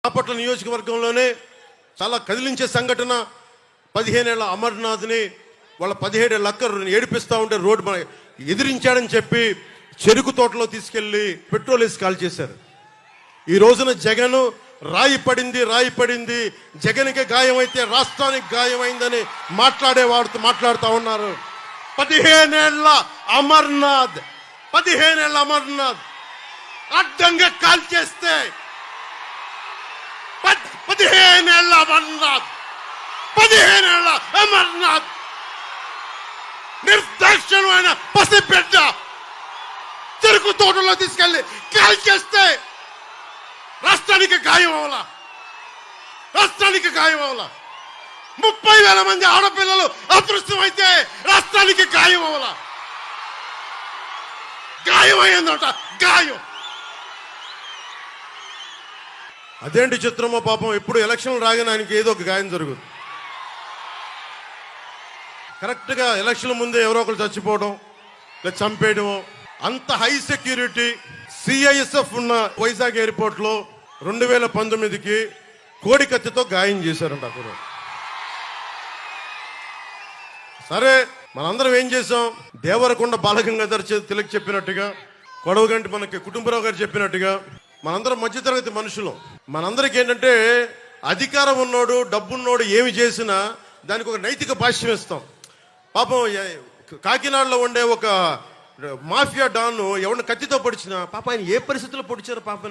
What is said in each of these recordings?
బాపట్ల నియోజకవర్గంలోనే చాలా కదిలించే సంఘటన 15 ఏళ్ల అమర్నాథ్ని వాళ్ళ 17 ఏళ్ల అక్క ఏడిపిస్తూ ఉంటే రోడ్డు ఎదిరించాడని చెప్పి చెరుకు తోటలో తీసుకెళ్లి పెట్రోల్ వేసి కాల్ చేశారు. ఈ రోజున జగన్ రాయి పడింది జగన్కి గాయమైతే రాష్ట్రానికి గాయమైందని మాట్లాడుతూ ఉన్నారు. 15 ఏళ్ల అమర్నాథ్ అడ్డంగా కాల్ చేస్తే 15 ఏళ్ల అమర్నాథ్ నిర్దాక్షిణ్యమైన పసిబిడ్డ చెరుకు తోటలో తీసుకెళ్లి కాల్ చేస్తే రాష్ట్రానికి గాయం అవలా. 30,000 మంది ఆడపిల్లలు అదృష్టమైతే రాష్ట్రానికి గాయం అవలా. గాయమైందట. అదేంటి చిత్రమో పాపం. ఎప్పుడు ఎలక్షన్లు రాగానే ఆయనకి ఏదో ఒక గాయం జరుగుతుంది. కరెక్ట్గా ఎలక్షన్ ముందే ఎవరో ఒకరు చచ్చిపోవడం లేదా చంపేయడం. అంత హై సెక్యూరిటీ సిఐఎస్ఎఫ్ ఉన్న వైజాగ్ ఎయిర్పోర్ట్లో 2019కి కోడి కత్తితో గాయం చేశారంట అక్కడ. సరే, మనందరం ఏం చేసాం? దేవరకొండ బాలగంగాధర్ తిలక్ చెప్పినట్టుగా, కొడవగంటి మనకి కుటుంబరావు గారు చెప్పినట్టుగా మనందరం మధ్యతరగతి మనుషులు. మనందరికి ఏంటంటే అధికారం ఉన్నోడు డబ్బున్నోడు ఏమి చేసినా దానికి ఒక నైతిక భాష్యం ఇస్తాం. పాపం కాకినాడలో ఉండే ఒక మాఫియా డాన్ ఎవరిని కత్తితో పొడిచినా పాపం ఆయన ఏ పరిస్థితుల్లో పొడిచారో పాపం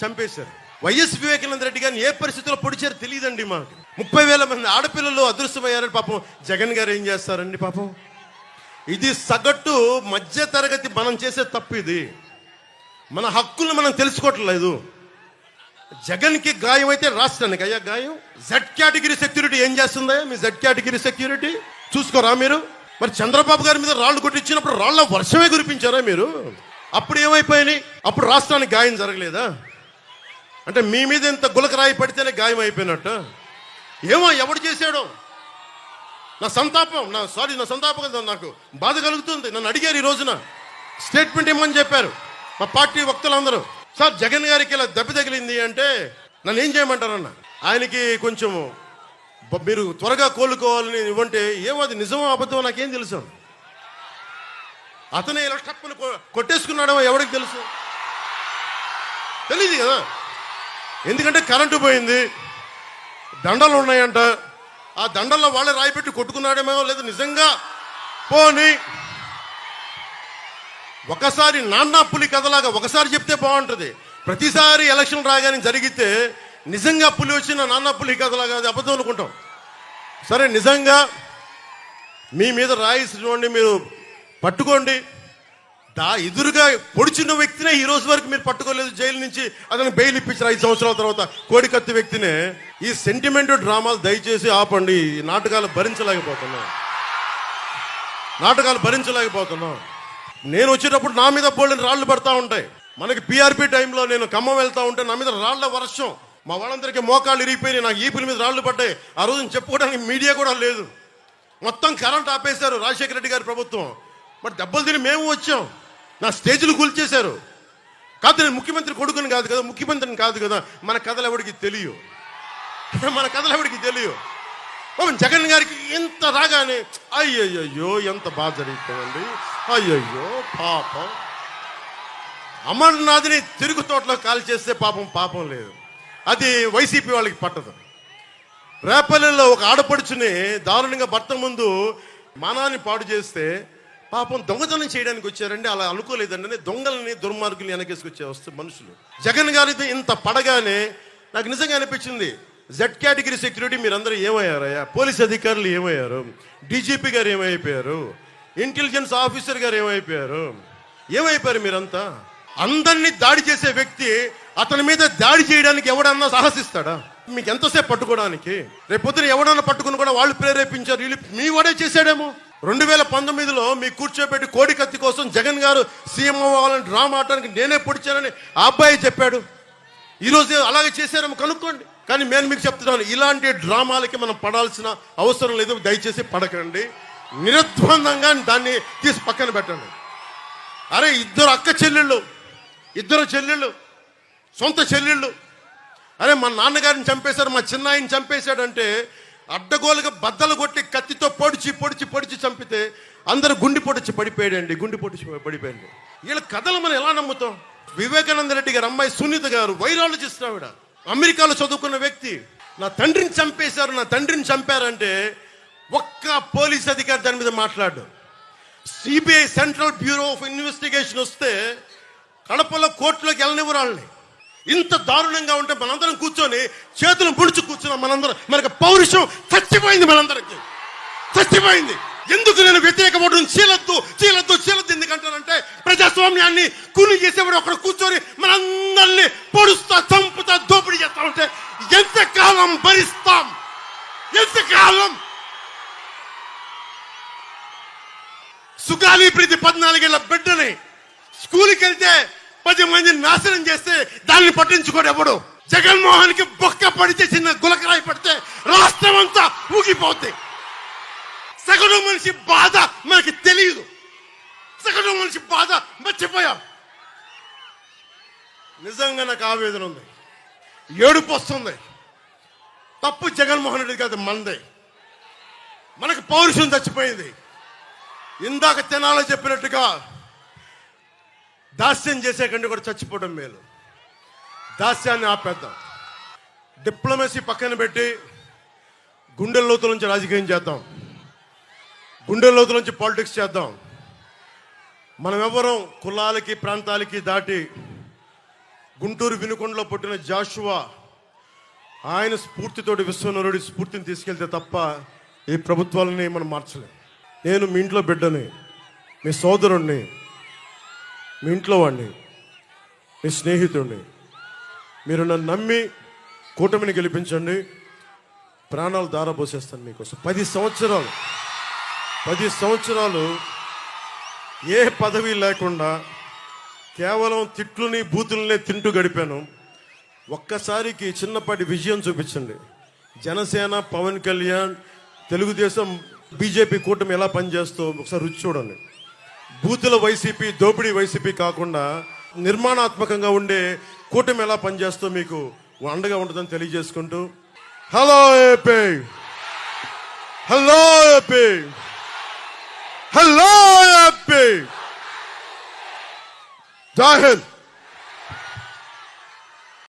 చంపేశారు. వైఎస్ వివేకానంద రెడ్డి గారిని ఏ పరిస్థితుల్లో పొడిచారో తెలియదండి మాకు. 30,000 మంది ఆడపిల్లలు అదృశ్యమయ్యారని పాపం జగన్ గారు ఏం చేస్తారండి పాపం. ఇది సగటు మధ్య తరగతి మనం చేసే తప్పు. ఇది మన హక్కులు మనం తెలుసుకోవట్లేదు. జగన్కి గాయం అయితే రాష్ట్రానికి అయ్యా గాయం. జెడ్ కేటగిరీ సెక్యూరిటీ ఏం చేస్తుందా? మీ జెడ్ కేటగిరీ సెక్యూరిటీ చూసుకోరా మీరు? మరి చంద్రబాబు గారి మీద రాళ్లు కొట్టించినప్పుడు రాళ్ల వర్షమే కురిపించారా మీరు? అప్పుడు ఏమైపోయినాయి? అప్పుడు రాష్ట్రానికి గాయం జరగలేదా? అంటే మీ మీద ఇంత గులకరాయి పడితేనే గాయం అయిపోయినట్టు. ఏమో ఎవడు చేశాడో. నా సంతాపం నాకు బాధ కలుగుతుంది. నన్ను అడిగారు ఈ రోజున స్టేట్మెంట్ ఇమ్మని చెప్పారు మా పార్టీ వక్తలందరూ. సార్, జగన్ గారికి ఇలా దెబ్బ తగిలింది అంటే నన్ను ఏం చేయమంటారన్న. ఆయనకి కొంచెం మీరు త్వరగా కోలుకోవాలని ఇవ్వంటే ఏమో అది నిజమో అబద్ధమో నాకేం తెలుసు. అతనే ఇలా టప్పుని కొట్టేసుకున్నాడేమో ఎవరికి తెలుసు? తెలియదు కదా. ఎందుకంటే కరెంటు పోయింది, దండలు ఉన్నాయంట. ఆ దండల్లో వాళ్ళే రాయిపెట్టి కొట్టుకున్నాడేమో, లేదు నిజంగా పోని ఒకసారి నాన్నా పులి కథలాగా ఒకసారి చెప్తే బాగుంటుంది. ప్రతిసారి ఎలక్షన్ రాగానే జరిగితే నిజంగా పులి వచ్చిన నాన్నా పులి కథలాగా అది అబద్ధం అనుకుంటాం. సరే, నిజంగా మీ మీద రాయిసినోండి మీరు పట్టుకోండి. ఎదురుగా పొడిచిన వ్యక్తినే ఈ రోజు వరకు మీరు పట్టుకోలేదు. జైలు నుంచి అతను బెయిల్ ఇప్పించారు 5 సంవత్సరాల తర్వాత. కోడి కత్తి వ్యక్తినే. ఈ సెంటిమెంట్ డ్రామాలు దయచేసి ఆపండి. ఈ నాటకాలు భరించలేకపోతున్నాం. నేను వచ్చేటప్పుడు నా మీద పోలిన రాళ్లు పడతా ఉంటాయి. మనకి పిఆర్పి టైంలో నేను ఖమ్మం వెళ్తా ఉంటే నా మీద రాళ్ల వర్షం. మా వాళ్ళందరికీ మోకాళ్ళు ఇరిగిపోయినాయి. నాకు ఈపుల మీద రాళ్లు పడ్డాయి. ఆ రోజున చెప్పుకోవడానికి మీడియా కూడా లేదు. మొత్తం కరెంట్ ఆపేశారు రాజశేఖర రెడ్డి గారి ప్రభుత్వం. మరి దెబ్బలు తిని మేము వచ్చాం. నా స్టేజ్లు కూల్చేశారు. కాదు, నేను ముఖ్యమంత్రి కొడుకుని కాదు కదా, ముఖ్యమంత్రిని కాదు కదా. మన కథలు ఎవరికి తెలియవు. జగన్ గారికి ఇంత రాగానే అయ్యయ్యో ఎంత బాధ జరిగిపోయింది. అయ్యయ్యో పాపం. అమర్నాథ్ని తిరుగు తోటలో కాల్ చేస్తే పాపం లేదు. అది వైసీపీ వాళ్ళకి పట్టదు. రేపల్లెలో ఒక ఆడపడుచుని దారుణంగా భర్త ముందు మానాన్ని పాడు చేస్తే పాపం దొంగతనం చేయడానికి వచ్చారండి. అలా అనుకోలేదండి. దొంగలని దుర్మార్గుల్ని వెనకేసుకొచ్చే వస్తే మనుషులు. జగన్ గారితో ఇంత పడగానే నాకు నిజంగా అనిపించింది, జెడ్ కేటగిరీ సెక్యూరిటీ మీరందరూ ఏమయ్యారయ్యా? పోలీస్ అధికారులు ఏమయ్యారు? డీజీపీ గారు ఏమైపోయారు? ఇంటెలిజెన్స్ ఆఫీసర్ గారు ఏమైపోయారు మీరంతా? అందరినీ దాడి చేసే వ్యక్తి అతని మీద దాడి చేయడానికి ఎవడన్నా సాహసిస్తాడా? మీకు ఎంతసేపు పట్టుకోవడానికి? రేపొద్దున ఎవడన్నా పట్టుకుని కూడా వాళ్ళు ప్రేరేపించారు, వీళ్ళు మీ వాడే చేశాడేమో. 2019లో మీ కూర్చోబెట్టి కోడి కత్తి కోసం జగన్ గారు సీఎం అవ్వాలని డ్రామా ఆడటానికి నేనే పొడిచానని ఆ అబ్బాయి చెప్పాడు. ఈరోజు అలాగే చేశారేమో కనుక్కోండి. కానీ నేను మీకు చెప్తున్నాను, ఇలాంటి డ్రామాలకి మనం పడాల్సిన అవసరం లేదు. దయచేసి పడకండి. నిర్ద్వందంగా దాన్ని తీసి పక్కన పెట్టండి. అరే, ఇద్దరు చెల్లెళ్ళు సొంత చెల్లెళ్ళు అరే మా నాన్నగారిని చంపేశారు, మా చిన్నాయిని చంపేశాడంటే అడ్డగోలుగా బద్దలు కొట్టి కత్తితో పొడిచి పొడిచి పొడిచి చంపితే అందరూ గుండి పొడిచి పడిపోయాడండి, గుండి పొడిచి పడిపోయాడు. వీళ్ళ కథలు మనం ఎలా నమ్ముతాం? వివేకానంద రెడ్డి గారు అమ్మాయి సునీత గారు వైరాలజిస్ట్, ఆవిడ అమెరికాలో చదువుకున్న వ్యక్తి. నా తండ్రిని చంపేశారు, నా తండ్రిని చంపారంటే ఒక్క పోలీస్ అధికారి దాని మీద మాట్లాడు. CBI central bureau of investigation వస్తే కడపలో కోర్టులోకి వెళ్ళనివ్వరు వాళ్ళని. ఇంత దారుణంగా ఉంటే మనందరం కూర్చొని చేతులు ముడుచు కూర్చున్నాం. మనందరం, మనకు పౌరుషం చచ్చిపోయింది, మనందరికి చచ్చిపోయింది. ఎందుకు నేను వ్యతిరేక ఓటును చీలద్దు చీలద్దు చీలద్దు ఎందుకంటానంటే ప్రజాస్వామ్యాన్ని కూని చేసేవాడు అక్కడ కూర్చొని మనందరినీ పొడుస్తా చంపుతా దోపిడీ చేస్తా ఉంటే ఎంతకాలం భరిస్తాం? ఎంతకాలం? సుగాలి ప్రీతి 14 ఏళ్ల బిడ్డని స్కూల్కి వెళ్తే 10 మందిని నాశనం చేస్తే దాన్ని పట్టించుకోడు ఎవడు. జగన్మోహన్ కి బొక్క పడితే, చిన్న గులకరాయి పడితే రాష్ట్రం అంతా ఊగిపోద్ది. సగటు మనిషి బాధ మనకి తెలియదు, సగటు మనిషి బాధ మర్చిపోయాం. నిజంగా నాకు ఆవేదన ఉంది, ఏడుపు వస్తుంది. తప్పు జగన్మోహన్ రెడ్డి కాదు, మనదే. మనకు పౌరుషం చచ్చిపోయింది. ఇందాక తెనాలో చెప్పినట్టుగా దాస్యం చేసే కంటే కూడా చచ్చిపోవడం మేలు. దాస్యాన్ని ఆపేద్దాం. డిప్లొమసీ పక్కన పెట్టి గుండెల లోతుల నుంచి రాజకీయం చేద్దాం, గుండెల లోతుల నుంచి పాలిటిక్స్ చేద్దాం. మనం ఎవరం కులాలకి ప్రాంతాలకి దాటి గుంటూరు వినుకొండలో పుట్టిన జాషువా ఆయన స్ఫూర్తితోటి విశ్వనరుడి స్ఫూర్తిని తీసుకెళ్తే తప్ప ఈ ప్రభుత్వాలని మనం మార్చలేం. నేను మీ ఇంట్లో బిడ్డని, మీ సోదరుణ్ణి, మీ ఇంట్లో వాడిని, మీ స్నేహితుడిని. మీరు నన్ను నమ్మి కూటమిని గెలిపించండి, ప్రాణాలు దారపోసేస్తాను మీకోసం. 10 సంవత్సరాలు ఏ పదవి లేకుండా కేవలం తిట్లుని బూతులనే తింటూ గడిపాను. ఒక్కసారికి చిన్నపాటి విజయం చూపించండి. జనసేన, పవన్ కళ్యాణ్, తెలుగుదేశం, బీజేపీ కూటమి ఎలా పనిచేస్తో ఒకసారి రుచి చూడండి. బూతుల వైసీపీ, దోపిడీ వైసీపీ కాకుండా నిర్మాణాత్మకంగా ఉండే కూటమి ఎలా పనిచేస్తో మీకు అండగా ఉంటుందని తెలియజేసుకుంటూ, hello AP, hello AP, hello AP, జై హింద్.